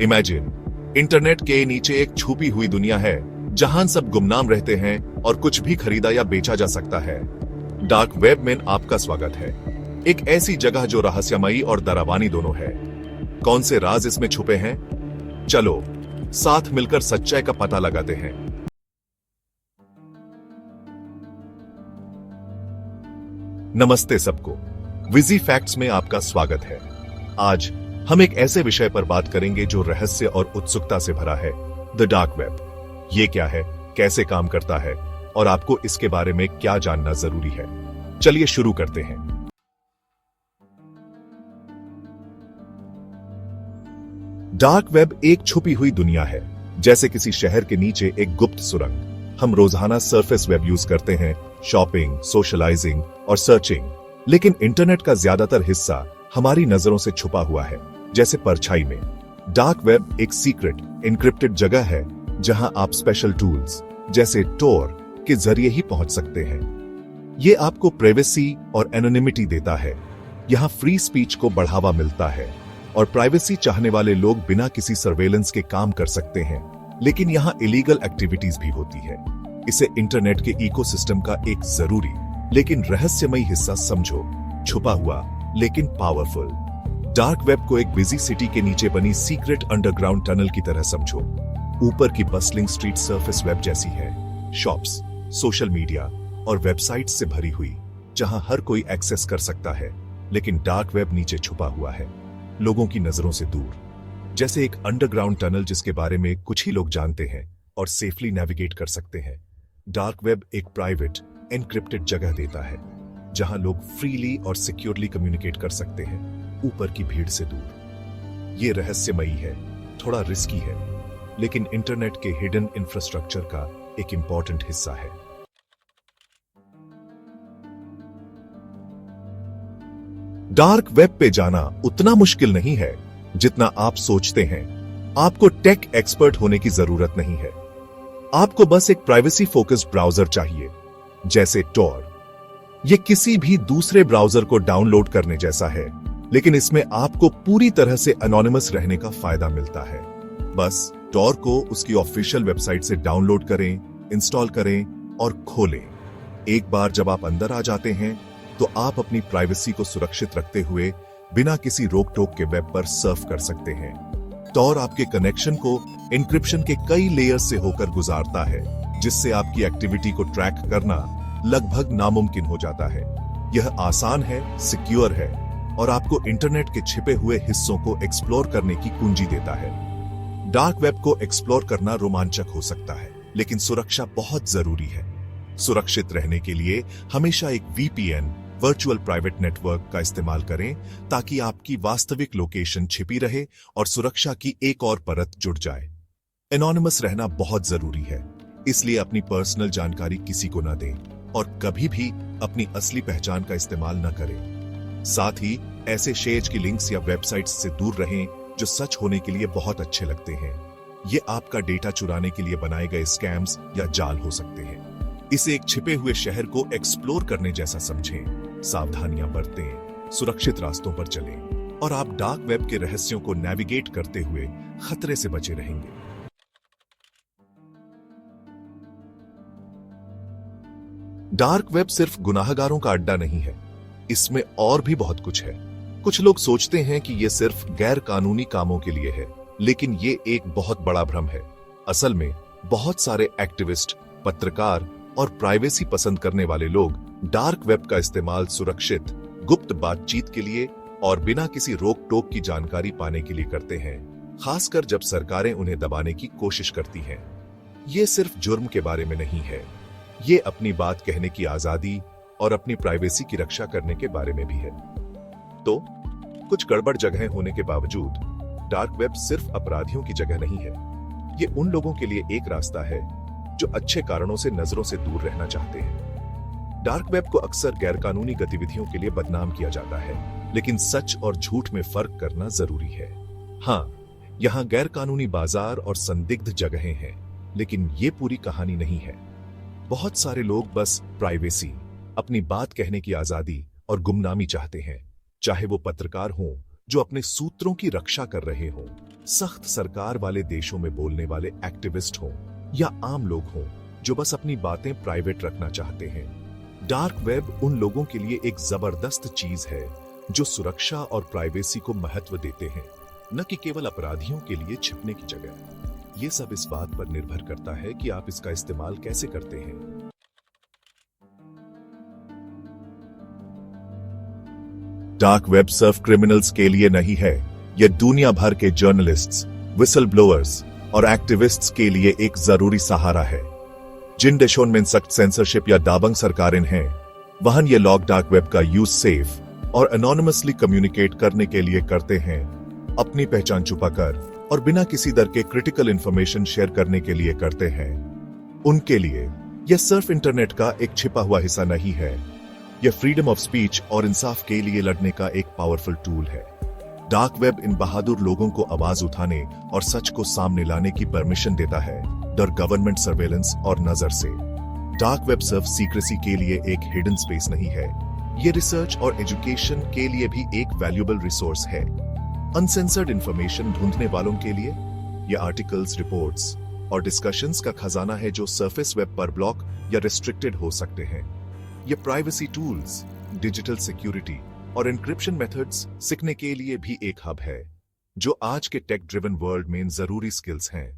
Imagine, internet के नीचे एक छुपी हुई दुनिया है जहां सब गुमनाम रहते हैं और कुछ भी खरीदा या बेचा जा सकता है। डार्क वेब में आपका स्वागत है, एक ऐसी जगह जो रहस्यमयी और डरावनी दोनों है। कौन से राज इसमें छुपे हैं? चलो साथ मिलकर सच्चाई का पता लगाते हैं। नमस्ते सबको, विजी फैक्ट्स में आपका स्वागत है। आज हम एक ऐसे विषय पर बात करेंगे जो रहस्य और उत्सुकता से भरा है, द डार्क वेब। ये क्या है, कैसे काम करता है और आपको इसके बारे में क्या जानना जरूरी है। चलिए शुरू करते हैं। डार्क वेब एक छुपी हुई दुनिया है, जैसे किसी शहर के नीचे एक गुप्त सुरंग। हम रोजाना सरफेस वेब यूज करते हैं, शॉपिंग, सोशलाइजिंग और सर्चिंग, लेकिन इंटरनेट का ज्यादातर हिस्सा हमारी नजरों से छुपा हुआ है, जैसे परछाई में। डार्क वेब एक सीक्रेट, एन्क्रिप्टेड जगह है जहां आप स्पेशल टूल्स जैसे टोर के जरिए ही पहुंच सकते हैं। ये आपको प्राइवेसी और एनोनिमिटी देता है। यहां फ्री स्पीच को बढ़ावा मिलता है और प्राइवेसी चाहने वाले लोग बिना किसी सर्वेलेंस के काम कर सकते हैं, लेकिन यहां इलीगल एक्टिविटीज भी होती है। इसे इंटरनेट के इकोसिस्टम का एक जरूरी लेकिन रहस्यमयी हिस्सा समझो, छुपा हुआ लेकिन पावरफुल। डार्क वेब को एक बिजी सिटी के नीचे बनी सीक्रेट अंडरग्राउंड टनल की तरह समझो। ऊपर की बस्लिंग स्ट्रीट सरफेस वेब जैसी है, शॉप्स, सोशल मीडिया और वेबसाइट से भरी हुई, जहां हर कोई एक्सेस कर सकता है। लेकिन डार्क वेब नीचे छुपा हुआ है, लोगों की नजरों से दूर, जैसे एक अंडरग्राउंड टनल जिसके बारे में कुछ ही लोग जानते हैं और सेफली नेविगेट कर सकते हैं। डार्क वेब एक प्राइवेट, एन्क्रिप्टेड जगह देता है जहां लोग फ्रीली और सिक्योरली कम्युनिकेट कर सकते हैं, ऊपर की भीड़ से दूर। यह रहस्यमयी है, थोड़ा रिस्की है, लेकिन इंटरनेट के हिडन इंफ्रास्ट्रक्चर का एक इंपॉर्टेंट हिस्सा है। डार्क वेब पे जाना उतना मुश्किल नहीं है जितना आप सोचते हैं। आपको टेक एक्सपर्ट होने की जरूरत नहीं है। आपको बस एक प्राइवेसी फोकस्ड ब्राउजर चाहिए, जैसे टोर। यह किसी भी दूसरे ब्राउजर को डाउनलोड करने जैसा है, लेकिन इसमें आपको पूरी तरह से एनोनिमस रहने का फायदा मिलता है। बस टोर को उसकी ऑफिशियल वेबसाइट से डाउनलोड करें, इंस्टॉल करें और खोलें। एक बार जब आप अंदर आ जाते हैं, तो आप अपनी प्राइवेसी को सुरक्षित रखते हुए बिना किसी रोक टोक के वेब पर सर्फ कर सकते हैं। टोर आपके कनेक्शन को एन्क्रिप्शन के कई लेयर्स से होकर गुजारता है, जिससे आपकी एक्टिविटी को ट्रैक करना लगभग नामुमकिन हो जाता है। यह आसान है, सिक्योर है और आपको इंटरनेट के छिपे हुए हिस्सों को एक्सप्लोर करने की कुंजी देता है। डार्क वेब को एक्सप्लोर करना रोमांचक हो सकता है, लेकिन सुरक्षा बहुत जरूरी है। सुरक्षित रहने के लिए हमेशा एक VPN, वर्चुअल प्राइवेट नेटवर्क का इस्तेमाल करें, ताकि आपकी वास्तविक लोकेशन छिपी रहे और सुरक्षा की एक और परत जुड़ जाए। एनोनिमस रहना बहुत जरूरी है, इसलिए अपनी पर्सनल जानकारी किसी को न दें और कभी भी अपनी असली पहचान का इस्तेमाल न करें। साथ ही ऐसे शेज की लिंक्स या वेबसाइट्स से दूर रहें जो सच होने के लिए बहुत अच्छे लगते हैं। ये आपका डेटा चुराने के लिए बनाए गए स्कैम्स या जाल हो सकते हैं। इसे एक छिपे हुए शहर को एक्सप्लोर करने जैसा समझें। सावधानियां बरतें, सुरक्षित रास्तों पर चलें और आप डार्क वेब के रहस्यों को नेविगेट करते हुए खतरे से बचे रहेंगे। डार्क वेब सिर्फ गुनाहगारों का अड्डा नहीं है, इसमें और भी बहुत कुछ है। कुछ लोग सोचते हैं कि यह सिर्फ गैर कानूनी कामों के लिए है, लेकिन ये एक बहुत बड़ा भ्रम है। असल में बहुत सारे एक्टिविस्ट, पत्रकार और प्राइवेसी पसंद करने वाले लोग डार्क वेब का इस्तेमाल सुरक्षित, गुप्त बातचीत के लिए और बिना किसी रोक टोक की जानकारी पाने के लिए करते हैं, खासकर जब सरकारें उन्हें दबाने की कोशिश करती हैं। ये सिर्फ जुर्म के बारे में नहीं है, ये अपनी बात कहने की आजादी और अपनी प्राइवेसी की रक्षा करने के बारे में भी है। तो कुछ गड़बड़ जगहें होने के बावजूद डार्क वेब सिर्फ अपराधियों की जगह नहीं है। ये उन लोगों के लिए एक रास्ता है जो अच्छे कारणों से नजरों से दूर रहना चाहते हैं। डार्क वेब को अक्सर गैरकानूनी गतिविधियों के लिए बदनाम किया जाता है, लेकिन सच और झूठ में फर्क करना जरूरी है। हाँ, यहाँ गैरकानूनी बाजार और संदिग्ध जगहें हैं, लेकिन ये पूरी कहानी नहीं है। बहुत सारे लोग बस प्राइवेसी, अपनी बात कहने की आजादी और गुमनामी चाहते हैं, चाहे वो पत्रकार हों, जो अपने सूत्रों की रक्षा कर रहे हों, सख्त सरकार वाले देशों में बोलने वाले एक्टिविस्ट हों या आम लोग हों जो बस अपनी बातें प्राइवेट रखना चाहते हैं। डार्क वेब उन लोगों के लिए एक जबरदस्त चीज है जो सुरक्षा और प्राइवेसी को महत्व देते हैं, न कि केवल अपराधियों के लिए छिपने की जगह। यह सब इस बात पर निर्भर करता है कि आप इसका इस्तेमाल कैसे करते हैं। डार्क वेब सिर्फ क्रिमिनल्स के लिए नहीं है, यह दुनिया भर के जर्नलिस्ट्स, विसल ब्लोअर्स और एक्टिविस्ट्स के लिए एक जरूरी सहारा है। जिन देशों में सख्त सेंसरशिप या दाबंग सरकारें हैं, वहां ये लोग डार्क वेब का यूज सेफ और एनोनिमसली कम्युनिकेट करने के लिए करते हैं, अपनी पहचान छुपाकर और बिना किसी दर के क्रिटिकल इंफॉर्मेशन शेयर करने के लिए करते हैं। उनके लिए यह सिर्फ इंटरनेट का एक छिपा हुआ हिस्सा नहीं है, यह फ्रीडम ऑफ स्पीच और इंसाफ के लिए लड़ने का एक पावरफुल टूल है। डार्क वेब इन बहादुर लोगों को आवाज उठाने और सच को सामने लाने की परमिशन देता है, डर गवर्नमेंट सर्वेलेंस और नजर से। डार्क वेब सिर्फ सीक्रेसी के लिए एक हिडन स्पेस नहीं है, यह रिसर्च और एजुकेशन के लिए भी एक वैल्यूएबल रिसोर्स है। अनसेंसर्ड इंफॉर्मेशन ढूंढने वालों के लिए यह आर्टिकल्स, रिपोर्ट्स और डिस्कशंस का खजाना है जो सरफेस वेब पर ब्लॉक या रिस्ट्रिक्टेड हो सकते हैं। ये प्राइवेसी टूल्स, डिजिटल सिक्योरिटी और एन्क्रिप्शन मेथड्स सीखने के लिए भी एक हब है, जो आज के टेक ड्रिवन वर्ल्ड में जरूरी स्किल्स हैं।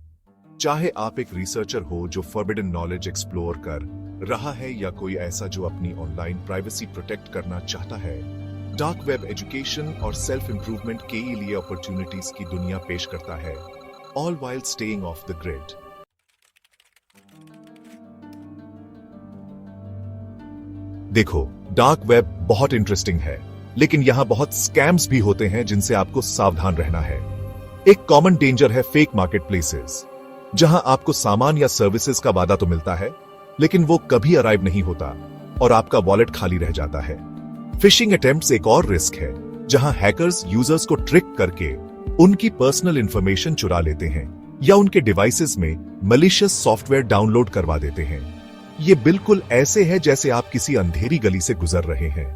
चाहे आप एक रिसर्चर हो जो फॉरबिडन नॉलेज एक्सप्लोर कर रहा है या कोई ऐसा जो अपनी ऑनलाइन प्राइवेसी प्रोटेक्ट करना चाहता है, डार्क वेब एजुकेशन और सेल्फ इंप्रूवमेंट के लिए अपॉर्चुनिटीज की दुनिया पेश करता है, all while staying of the grid. देखो, डार्क वेब बहुत इंटरेस्टिंग है, लेकिन यहां बहुत स्कैम्स भी होते हैं जिनसे आपको सावधान रहना है। एक कॉमन डेंजर है फेक मार्केट प्लेसेस, जहां आपको सामान या सर्विसेज का वादा तो मिलता है, लेकिन वो कभी अराइव नहीं होता और आपका वॉलेट खाली रह जाता है। फिशिंग अटेम्प्ट्स एक और रिस्क है, जहां हैकर्स यूजर्स को ट्रिक करके उनकी पर्सनल इंफॉर्मेशन चुरा लेते हैं या उनके डिवाइसेस में मलिशियस सॉफ्टवेयर डाउनलोड करवा देते हैं। ये बिल्कुल ऐसे है जैसे आप किसी अंधेरी गली से गुजर रहे हैं।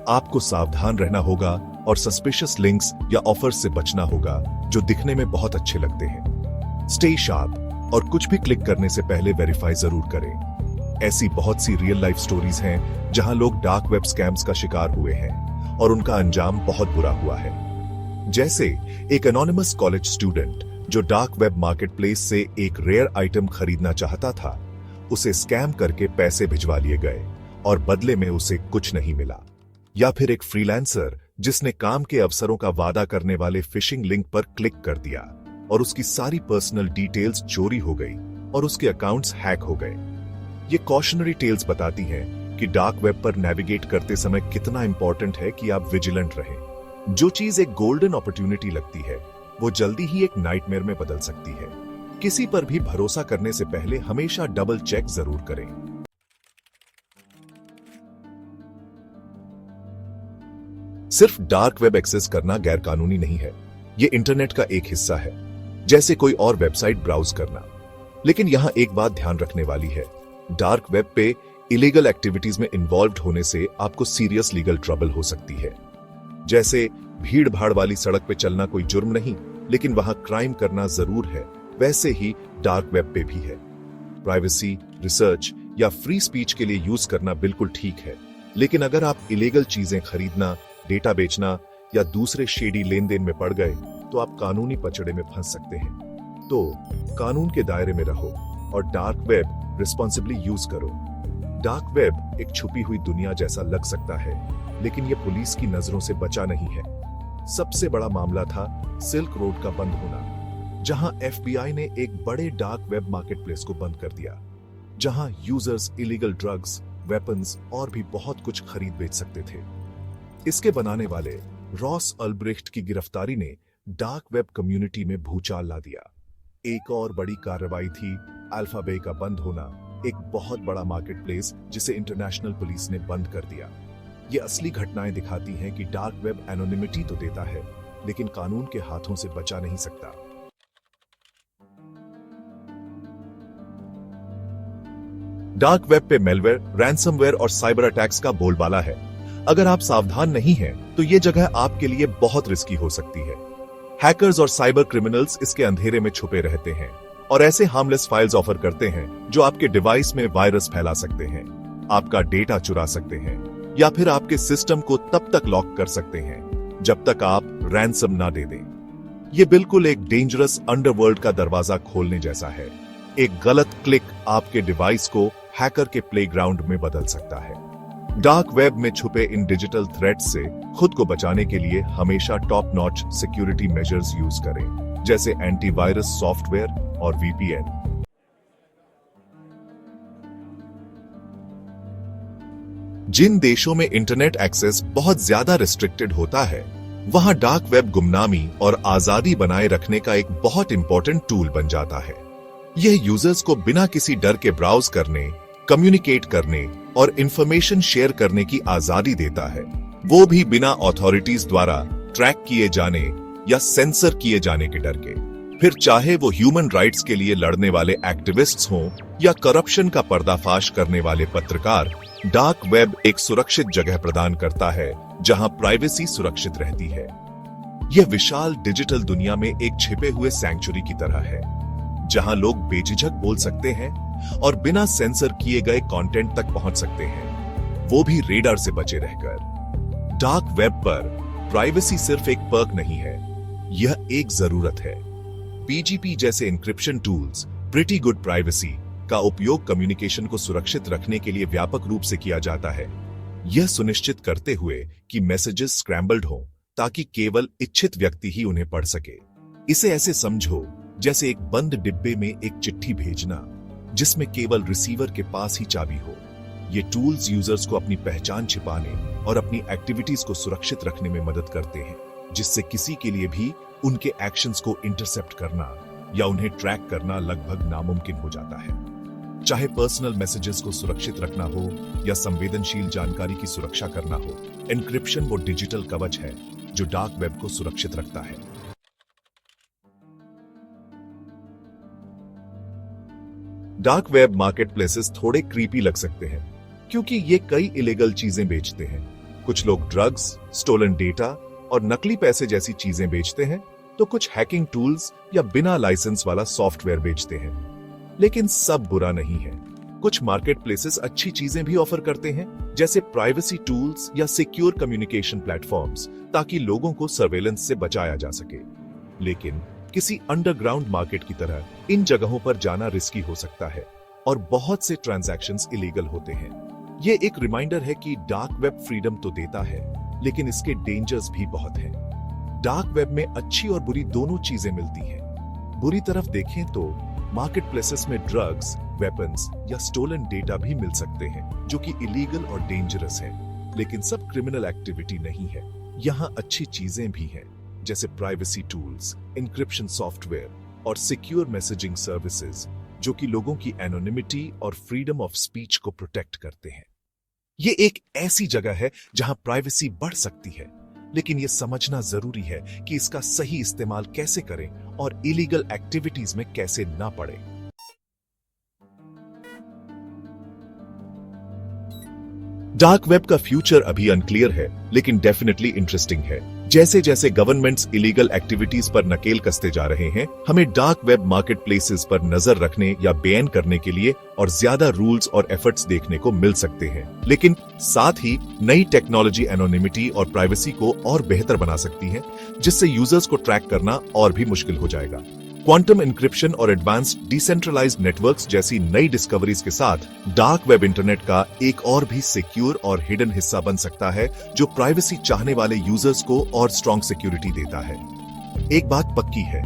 आपको सावधान रहना होगा और सस्पिशियस लिंक्स या ऑफर्स से बचना होगा जो दिखने में बहुत अच्छे लगते हैं। स्टे शार्प और कुछ भी क्लिक करने से पहले वेरीफाई जरूर करें। ऐसी बहुत सी रियल लाइफ स्टोरीज हैं जहां लोग डार्क वेब स्कैम्स का शिकार हुए हैं और उनका अंजाम बहुत बुरा हुआ है। जैसे एक एनोनिमस कॉलेज स्टूडेंट जो डार्क वेब मार्केट प्लेस से एक रेयर आइटम खरीदना चाहता था, उसे स्कैम करके पैसे भिजवा लिए गए और बदले में उसे कुछ नहीं मिला। या फिर एक फ्रीलांसर जिसने काम के अवसरों का वादा करने वाले फिशिंग लिंक पर क्लिक कर दिया और उसकी सारी पर्सनल डिटेल्स चोरी हो गई और उसके अकाउंट्स हैक हो गए। ये कॉशनरी टेल्स बताती हैं कि डार्क वेब पर नेविगेट करते समय कितना इंपॉर्टेंट है कि आप विजिलेंट रहें। जो चीज एक गोल्डन अपॉर्चुनिटी लगती है, वो जल्दी ही एक नाइटमेयर में बदल सकती है। किसी पर भी भरोसा करने से पहले हमेशा डबल चेक जरूर करें। सिर्फ डार्क वेब एक्सेस करना गैर कानूनी नहीं है, यह इंटरनेट का एक हिस्सा है, जैसे कोई और वेबसाइट ब्राउज करना। लेकिन यहां एक बात ध्यान रखने वाली है, डार्क वेब पे इलीगल एक्टिविटीज में इन्वॉल्व होने से आपको सीरियस लीगल ट्रबल हो सकती है। जैसे भीड़ भाड़ वाली सड़क पे चलना कोई जुर्म नहीं, लेकिन वहां क्राइम करना जरूर है। वैसे ही डार्क वेब पे भी है। प्राइवेसी, रिसर्च या फ्री स्पीच के लिए यूज करना बिल्कुल ठीक है, लेकिन अगर आप इलीगल चीजें खरीदना, डेटा बेचना या दूसरे शेडी लेन देन में पड़ गए तो आप कानूनी पचड़े में फंस सकते हैं। तो कानून के दायरे में रहो और डार्क वेब रिस्पॉन्सिबली यूज करो। डार्क वेब एक छुपी हुई दुनिया जैसा लग सकता है, लेकिन यह पुलिस की नजरों से बचा नहीं है। सबसे बड़ा मामला था सिल्क रोड का बंद होना, जहां FBI ने एक बड़े डार्क वेब मार्केटप्लेस को बंद कर दिया, जहां यूजर्स इलीगल ड्रग्स, वेपन्स और भी बहुत कुछ खरीद बेच सकते थे। इसके बनाने वाले रॉस अल्ब्रेख्ट की गिरफ्तारी ने डार्क वेब कम्युनिटी में भूचाल ला दिया। एक और बड़ी कार्रवाई थी अल्फाबे का बंद होना, एक बहुत बड़ा मार्केटप्लेस जिसे इंटरनेशनल पुलिस ने बंद कर दिया। ये असली घटनाएं दिखाती हैं कि डार्क वेब एनोनिमिटी तो देता है, लेकिन कानून के हाथों से बचा नहीं सकता। डार्क वेब पे मेलवेयर, रैंसमवेयर और साइबर अटैक्स का बोलबाला है। अगर आप सावधान नहीं हैं, तो ये जगह आपके लिए बहुत रिस्की हो सकती है। हैकर्स और साइबर क्रिमिनल्स इसके अंधेरे में छुपे रहते हैं और ऐसे हार्मलेस फाइल्स ऑफर करते हैं जो आपके डिवाइस में वायरस फैला सकते हैं, आपका डेटा चुरा सकते हैं या फिर आपके सिस्टम को तब तक लॉक कर सकते हैं जब तक आप रैंसम ना दे दें। यह बिल्कुल एक डेंजरस अंडरवर्ल्ड का दरवाजा खोलने जैसा है। एक गलत क्लिक आपके डिवाइस को हैकर के प्लेग्राउंड में बदल सकता है। डार्क वेब में छुपे इन डिजिटल थ्रेट्स से खुद को बचाने के लिए हमेशा top notch security measures use करें, जैसे एंटीवायरस सॉफ्टवेयर और वीपीएन। जिन देशों में इंटरनेट एक्सेस बहुत ज्यादा रिस्ट्रिक्टेड होता है, वहां डार्क वेब गुमनामी और आजादी बनाए रखने का एक बहुत इंपॉर्टेंट टूल बन जाता है। यह यूजर्स को बिना किसी डर के ब्राउज करने, कम्युनिकेट करने और इंफॉर्मेशन शेयर करने की आजादी देता है, वो भी बिना अथॉरिटीज द्वारा ट्रैक किए जाने या सेंसर किए जाने के डर के। फिर चाहे वो ह्यूमन राइट्स के लिए लड़ने वाले एक्टिविस्ट्स हों या करप्शन का पर्दाफाश करने वाले पत्रकार, डार्क वेब एक सुरक्षित जगह प्रदान करता है जहां प्राइवेसी सुरक्षित रहती है। यह विशाल डिजिटल दुनिया में एक छिपे हुए सैंक्चुरी की तरह है, जहां लोग बेझिझक बोल सकते हैं और बिना सेंसर किए गए कंटेंट तक पहुंच सकते हैं, वो भी रेडार से बचे रहकर। डार्क वेब पर प्राइवेसी सिर्फ एक पर्क नहीं है, यह एक जरूरत है। पीजीपी जैसे encryption tools, pretty good privacy का उपयोग कम्युनिकेशन को सुरक्षित रखने के लिए व्यापक रूप से किया जाता है, यह सुनिश्चित करते हुए कि मैसेजेस स्क्रैम्बल्ड हों ताकि केवल इच्छित व्यक्ति ही उन्हें पढ़ सके। इसे ऐसे समझो जैसे एक बंद डिब्बे में एक चिट्ठी भेजना जिसमें केवल रिसीवर के पास ही चाबी हो। ये टूल्स यूजर्स को अपनी पहचान छिपाने और अपनी एक्टिविटीज को सुरक्षित रखने में मदद करते हैं, जिससे किसी के लिए भी उनके एक्शंस को इंटरसेप्ट करना या उन्हें ट्रैक करना लगभग नामुमकिन हो जाता है। चाहे पर्सनल मैसेजेस को सुरक्षित रखना हो या संवेदनशील जानकारी की सुरक्षा करना हो, एन्क्रिप्शन वो डिजिटल कवच है जो डार्क वेब को सुरक्षित रखता है। डार्क वेब मार्केटप्लेसेस थोड़े क्रीपी लग सकते हैं क्योंकि ये कई इलीगल चीजें बेचते हैं। कुछ लोग ड्रग्स, स्टोलन डेटा और नकली पैसे जैसी चीजें बेचते हैं, तो कुछ हैकिंग टूल्स या बिना लाइसेंस वाला सॉफ्टवेयर बेचते हैं। लेकिन सब बुरा नहीं है। कुछ मार्केटप्लेसेस अच्छी चीजें भी ऑफर करते हैं, जैसे प्राइवेसी टूल्स या सिक्योर कम्युनिकेशन प्लेटफॉर्म्स, ताकि लोगों को सर्वेलेंस से बचाया जा सके। लेकिन किसी अंडरग्राउंड मार्केट की तरह इन जगहों पर जाना रिस्की हो सकता है और बहुत से ट्रांजैक्शंस इलीगल होते हैं। ये एक रिमाइंडर है कि डार्क वेब फ्रीडम तो देता है, लेकिन इसके डेंजर्स भी बहुत हैं। डार्क वेब में अच्छी और बुरी दोनों चीजें मिलती हैं। बुरी तरफ देखें तो मार्केटप्लेसेस में ड्रग्स, वेपन्स या स्टोलन डेटा भी मिल सकते हैं, जो कि इलीगल और डेंजरस है। लेकिन सब क्रिमिनल एक्टिविटी नहीं है। यहाँ अच्छी चीजें भी हैं, जैसे प्राइवेसी टूल्स, एन्क्रिप्शन सॉफ्टवेयर और सिक्योर मैसेजिंग सर्विसेज, जो कि लोगों की एनोनिमिटी और फ्रीडम ऑफ स्पीच को प्रोटेक्ट करते हैं। ये एक ऐसी जगह है जहां प्राइवेसी बढ़ सकती है, लेकिन यह समझना जरूरी है कि इसका सही इस्तेमाल कैसे करें और इलीगल एक्टिविटीज में कैसे ना पड़े। डार्क वेब का फ्यूचर अभी अनक्लियर है, लेकिन डेफिनेटली इंटरेस्टिंग है। जैसे जैसे गवर्नमेंट्स इलीगल एक्टिविटीज पर नकेल कसते जा रहे हैं, हमें डार्क वेब मार्केटप्लेसेस पर नजर रखने या बैन करने के लिए और ज्यादा रूल्स और एफर्ट्स देखने को मिल सकते हैं। लेकिन साथ ही नई टेक्नोलॉजी एनोनिमिटी और प्राइवेसी को और बेहतर बना सकती है, जिससे यूजर्स को ट्रैक करना और भी मुश्किल हो जाएगा। क्वांटम इंक्रिप्शन और एडवांस्ड डिसेंट्रलाइज्ड नेटवर्क्स जैसी नई डिस्कवरीज के साथ डार्क वेब इंटरनेट का एक और भी सिक्योर और हिडन हिस्सा बन सकता है, जो प्राइवेसी चाहने वाले यूजर्स को और स्ट्रॉन्ग सिक्योरिटी देता है। एक बात पक्की है,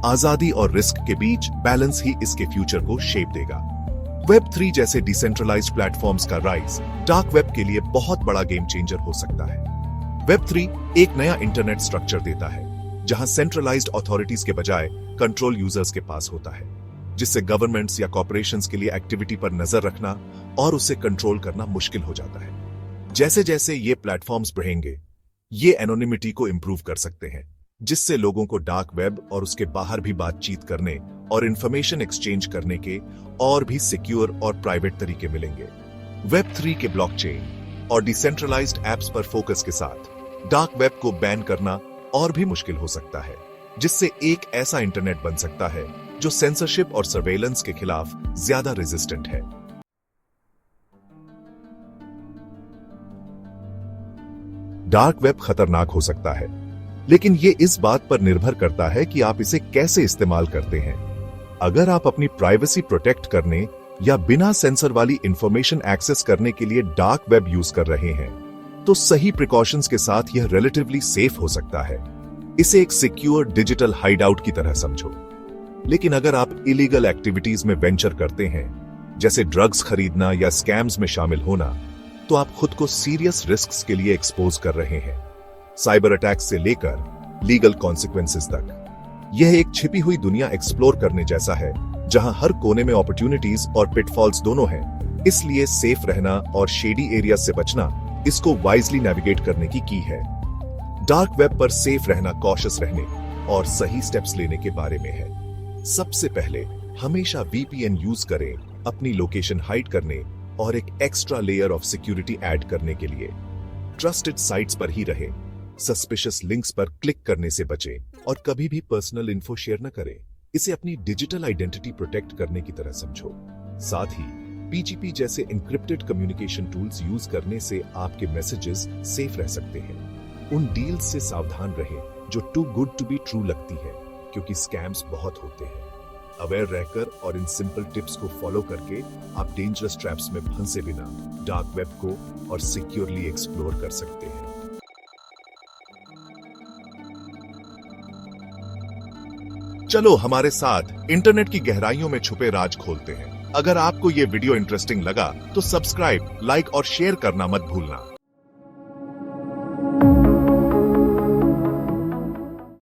आजादी और रिस्क के बीच बैलेंस ही इसके फ्यूचर को शेप देगा। वेब 3 जैसे डिसेंट्रलाइज्ड प्लेटफॉर्म्स का राइज डार्क वेब के लिए बहुत बड़ा गेम चेंजर हो सकता है। वेब 3 एक नया इंटरनेट स्ट्रक्चर देता है, जहां सेंट्रलाइज्ड अथॉरिटीज के बजाय कंट्रोल यूजर्स के पास होता है, जिससे गवर्नमेंट्स या कॉर्पोरेशंस के लिए एक्टिविटी पर नजर रखना और उसे कंट्रोल करना मुश्किल हो जाता है। जैसे जैसे ये प्लेटफॉर्म्स बढ़ेंगे, ये एनोनिमिटी को इंप्रूव कर सकते हैं, जिससे लोगों को डार्क वेब और उसके बाहर भी बातचीत करने और इंफॉर्मेशन एक्सचेंज करने के और भी सिक्योर और प्राइवेट तरीके मिलेंगे। वेब 3 के ब्लॉकचेन, और डिसेंट्रलाइज्ड एप्स पर फोकस के साथ डार्क वेब को बैन करना और भी मुश्किल हो सकता है, जिससे एक ऐसा इंटरनेट बन सकता है जो सेंसरशिप और सर्वेलेंस के खिलाफ ज्यादा रेजिस्टेंट है। डार्क वेब खतरनाक हो सकता है, लेकिन ये इस बात पर निर्भर करता है कि आप इसे कैसे इस्तेमाल करते हैं। अगर आप अपनी प्राइवेसी प्रोटेक्ट करने या बिना सेंसर वाली इंफॉर्मेशन एक्सेस करने के लिए डार्क वेब यूज कर रहे हैं, तो सही प्रिकॉशंस के साथ यह रिलेटिवली सेफ हो सकता है। इसे एक सिक्योर डिजिटल हाइडआउट की तरह समझो। लेकिन अगर आप इलीगल एक्टिविटीज में वेंचर करते हैं, जैसे ड्रग्स खरीदना या स्कैम्स में शामिल होना, तो आप खुद को सीरियस रिस्क्स के लिए एक्सपोज कर रहे हैं, साइबर अटैक से लेकर लीगल कॉन्सिक्वेंसेस तक। यह एक छिपी हुई दुनिया एक्सप्लोर करने जैसा है, जहां हर कोने में अपॉर्चुनिटीज और पिटफॉल्स दोनों हैं। इसलिए सेफ रहना और शेडी एरिया से बचना इसको वाइजली नेविगेट करने की है। डार्क वेब पर सेफ रहना कॉशियस रहने और सही स्टेप्स लेने के बारे में है। सबसे पहले हमेशा वीपीएन यूज करें अपनी लोकेशन हाइड करने और एक extra layer of security add करने के लिए। ट्रस्टेड साइट्स पर ही रहें, सस्पिशियस लिंक्स पर क्लिक करने से बचें और कभी भी पर्सनल इन्फो शेयर न करें। इसे अपनी डिजिटल आइडेंटिटी प्रोटेक्ट करने की तरह समझो। साथ ही पीजीपी जैसे एन्क्रिप्टेड कम्युनिकेशन टूल्स यूज करने से आपके मैसेजेस सेफ रह सकते हैं। उन डील्स से सावधान रहें जो too good to be true लगती है, क्योंकि स्कैम्स बहुत होते हैं। अवेयर रहकर और इन सिंपल टिप्स को फॉलो करके आप डेंजरस ट्रैप्स में फंसे बिना डार्क वेब को और सिक्योरली एक्सप्लोर कर सकते हैं। चलो हमारे साथ इंटरनेट की गहराइयों में छुपे राज खोलते हैं। अगर आपको ये वीडियो इंटरेस्टिंग लगा तो सब्सक्राइब, लाइक और शेयर करना मत भूलना।